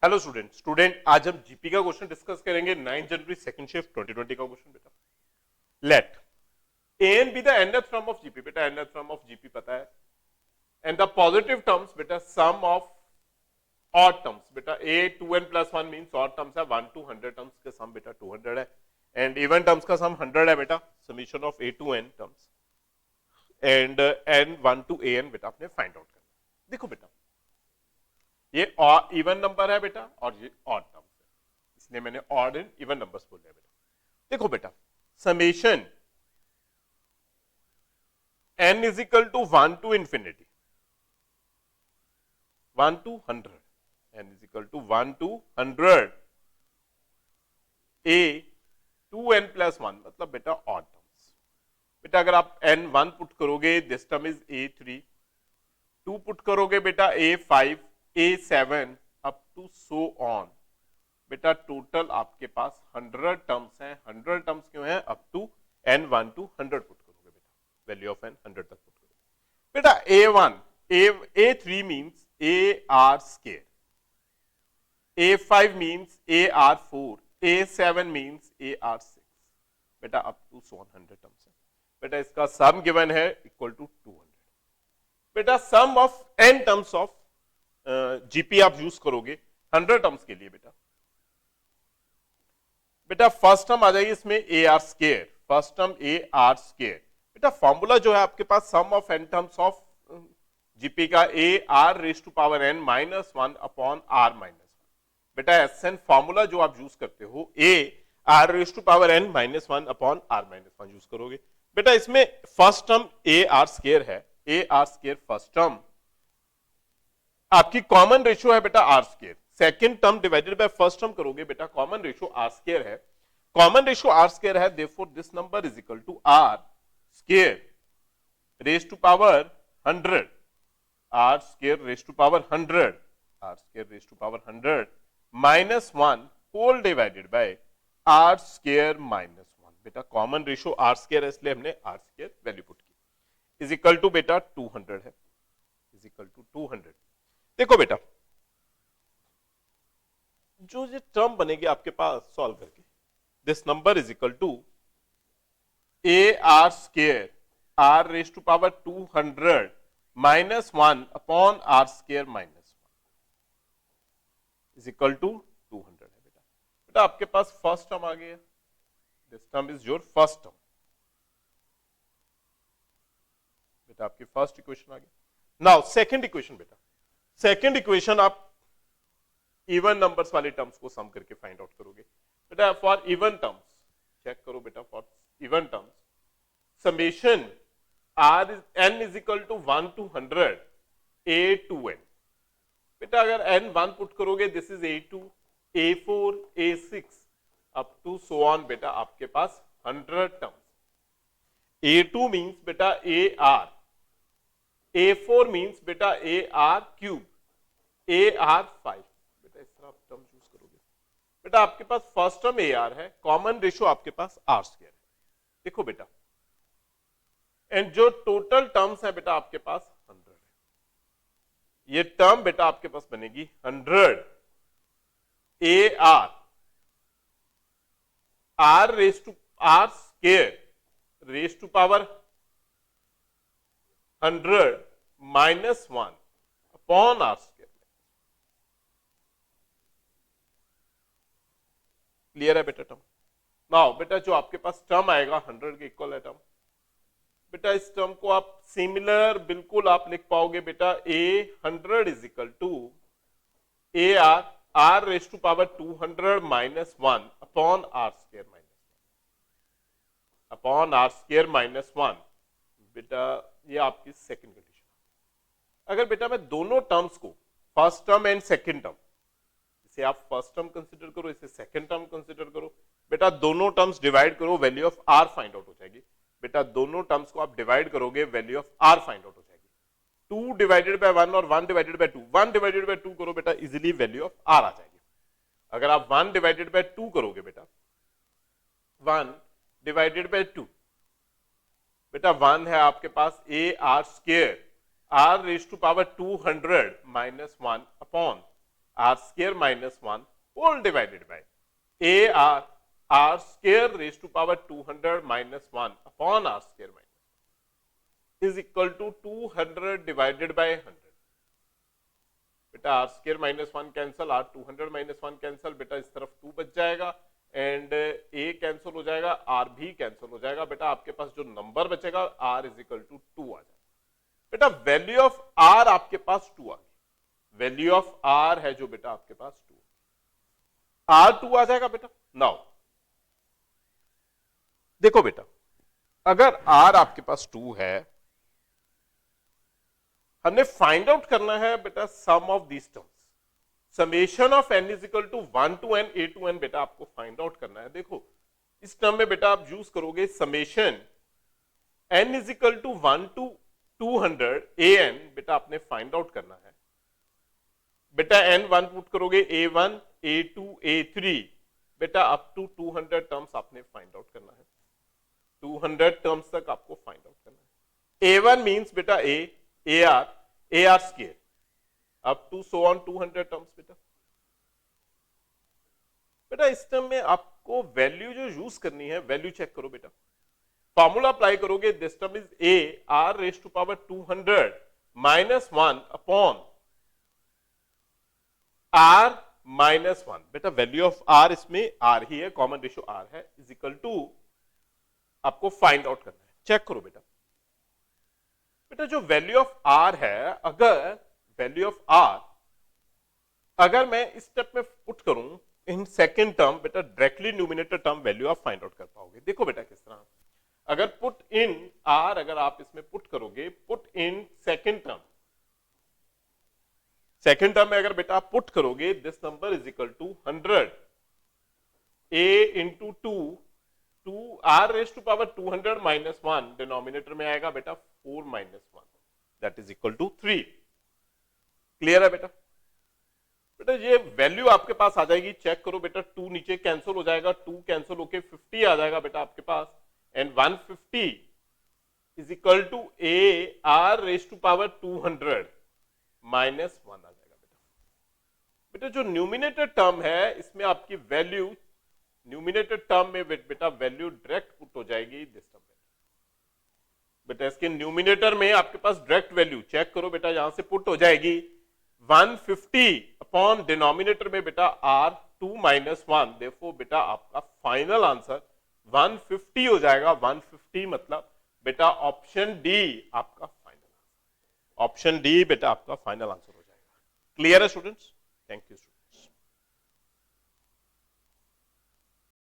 Hello student आज हम GP का क्वेश्चन डिस्कस करेंगे 9 जनवरी सेकंड शिफ्ट 2020 का क्वेश्चन बेटा। Let n be the nth term of GP. बेटा nth टर्म ऑफ जीपी पता है एंड द पॉजिटिव टर्म्स बेटा सम ऑफ ऑड टर्म्स। बेटा ए 2n + 1 मींस ऑड टर्म्स है 1 to 100 टर्म्स के सम बेटा 200 है एंड इवन टर्म्स का सम 100 है बेटा। Summation of a to n terms and n 1 to an बेटा आपने फाइंड आउट करना। देखो बेटा ये इवन नंबर है बेटा और ये ऑड नंबर है, इसलिए मैंने ऑड एंड इवन नंबर्स बोल दिया बेटा। देखो बेटा summation n is equal to 1 to infinity 1 to 100 n is equal to 1 to 100 a 2n + 1 मतलब बेटा ऑड टर्म्स। बेटा अगर आप n 1 पुट करोगे this term is a3, 2 put करोगे बेटा a5 A7 up to so on. बेटा टोटल आपके पास 100 टर्म्स हैं। 100 टर्म्स क्यों हैं? Up to n 1 to 100 put करोगे बेटा, वैल्यू ऑफ n 100 तक पुट करोगे बेटा। A1 A3 means AR square, A5 means AR4, A7 means AR6 बेटा up to so on 100 terms है बेटा। इसका सम गिवन है इक्वल टू 200 बेटा। Sum of n terms of GP आप यूज करोगे 100 टर्म्स के लिए बेटा। बेटा फर्स्ट टर्म आ जाएगी इसमें A are square, first term A are square. बेटा फॉर्मूला जो है आपके पास sum of n terms of GP का A are raise to power n -1 upon R -1। बेटा एसएन फॉर्मूला जो आप यूज करते हो A are raise to power n -1 upon R -1 use करोगे बेटा। इसमें first term A are square है, A are square first term आपकी कॉमन रेशियो है बेटा are square. Second term divided by first term करोगे बेटा, कॉमन रेशियो आर स्क्वायर है, कॉमन रेशियो आर स्क्वायर है, therefore this number is equal to r square raise to power 100, r square raise to power 100, r square raise to power 100 -1 whole divided by r square -1। बेटा common ratio r square है इसलिए हमने r square value put की is equal to बेटा 200 है, is equal to 200। देखो बेटा जो ये टर्म बनेगी आपके पास सॉल्व करके, this number is equal to A R square are raise to power 200 -1 upon are square -1 is equal to 200 है बेटा। बेटा आपके पास फर्स्ट टर्म आ गया, this term is your first term बेटा, आपकी फर्स्ट इक्वेशन आ गई। नाउ सेकंड इक्वेशन बेटा, second equation आप इवन नंबर्स वाले टर्म्स को सम करके फाइंड आउट करोगे बेटा। फॉर इवन टर्म्स चेक करो बेटा, for even terms summation r n is equal to 1 to 100 a to n। बेटा अगर n 1 पुट करोगे this is a2, a4, a6 up to so on बेटा आपके पास 100 टर्म्स। a2 मींस बेटा ar, A4 means बेटा AR क्यूब, AR5 बेटा इस तरह आप टर्म यूज करोगे बेटा। आपके पास फर्स्ट टर्म AR है, कॉमन रेशियो आपके पास R स्क्वायर है। देखो बेटा एंड जो टोटल टर्म्स है बेटा आपके पास 100 है। ये टर्म बेटा आपके पास बनेगी 100 AR R raise to R square raise to power 100 -1 upon are square. Clear है बेटा टर्म? नाउ बेटा जो आपके पास टर्म आएगा 100 के इक्वल है टर्म बेटा, इस टर्म को आप सिमिलर बिल्कुल आप लिख पाओगे बेटा a 100 is equal to A R r raise to power 200 -1 upon are square upon are square -1 बेटा। ये आपकी सेकंड कंडीशन। अगर बेटा मैं दोनों टर्म्स को first term and second term, इसे आप फर्स्ट टर्म कंसीडर करो, इसे सेकंड टर्म कंसीडर करो बेटा, दोनों टर्म्स डिवाइड करो, value of r find out हो जाएगी बेटा। दोनों टर्म्स को आप डिवाइड करोगे value of r find out हो जाएगी। 2 डिवाइडेड बाय 1 और 1 डिवाइडेड बाय 2, 1 डिवाइडेड बाय 2 करो बेटा, इजीली वैल्यू ऑफ आर आ जाएगी। अगर आप 1 डिवाइडेड बाय 2 करोगे बेटा, 1 डिवाइडेड बाय 2 बेटा 1 है आपके पास A are square are raise to power 200 -1 upon are square minus 1 whole divided by A are R square raise to power 200 minus 1 upon are square minus is equal to 200 divided by 100। बेटा are square minus 1 cancel, R 200 minus 1 cancel, बेटा इस तरफ 2 बच जाएगा and A cancel हो जाएगा, are भी cancel हो जाएगा। बेटा आपके पास जो नंबर बचेगा आर इज इक्वल टू 2 आ जाएगा। बेटा वैल्यू ऑफ आर आपके पास 2 आ गई। वैल्यू ऑफ आर है जो बेटा आपके पास 2, आर 2 आ जाएगा बेटा। नाउ देखो बेटा, अगर आर आपके पास 2 है, हमने फाइंड आउट करना है बेटा sum of these terms. Summation of n is equal to 1 to n a to n बेटा आपको फाइंड आउट करना है। देखो इस टर्म में बेटा आप यूज करोगे summation n is equal to 1 to 200 an बेटा आपने फाइंड आउट करना है। बेटा n1 पुट करोगे a1 a2 a3 बेटा अप टू 200 टर्म्स आपने फाइंड आउट करना है। 200 टर्म्स तक आपको फाइंड आउट करना है। a1 मींस बेटा a ar square up to so on 200 terms बेटा। बेटा इस टर्म में आपको वैल्यू जो यूज करनी है, वैल्यू चेक करो बेटा। फॉर्मूला अप्लाई करोगे, this term is a are raise to power 200 minus 1 upon r minus 1। बेटा वैल्यू ऑफ आर इसमें आर ही है, कॉमन रेशियो आर है, इज इक्वल टू आपको फाइंड आउट करना है। चेक करो बेटा, बेटा जो वैल्यू ऑफ आर है, अगर वैल्यू ऑफ आर अगर मैं इस स्टेप में पुट करूं इन सेकेंड टर्म, बेटा डायरेक्टली न्यूमिनेटर टर्म वैल्यू आप फाइंड आउट कर पाओगे। देखो बेटा किस तरह, अगर पुट इन आर अगर आप इसमें पुट करोगे, put in second term, second term में अगर बेटा आप पुट करोगे, this number is equal to 100 a into 2 r raise to power 200 minus 1 denominator में आएगा बेटा 4 minus 1 that is equal to 3। Clear है बेटा? बेटा ये वैल्यू आपके पास आ जाएगी, चेक करो बेटा, 2 नीचे कैंसिल हो जाएगा, 2 कैंसिल होके 50 आ जाएगा बेटा आपके पास, and 150 is equal to A R raise to power 200 minus 1 आ जाएगा बेटा। बेटा जो न्यूमिनेटर टर्म है इसमें आपकी वैल्यू, न्यूमिनेटर टर्म में बेटा वैल्यू डायरेक्ट पुट हो जाएगी दिस टर्म में। बेटा इसके न्यूमिनेटर में आपके पास डायरेक्ट वैल्यू चेक करो बेटा, यहां से पुट हो जाएगी 150 अपॉन डिनोमिनेटर में बेटा आर 2 माइनस 1, देयरफॉर बेटा आपका फाइनल आंसर 150 हो जाएगा। 150 मतलब बेटा ऑप्शन डी आपका फाइनल आंसर, ऑप्शन डी बेटा आपका फाइनल आंसर हो जाएगा। क्लियर है स्टूडेंट्स? Thank you.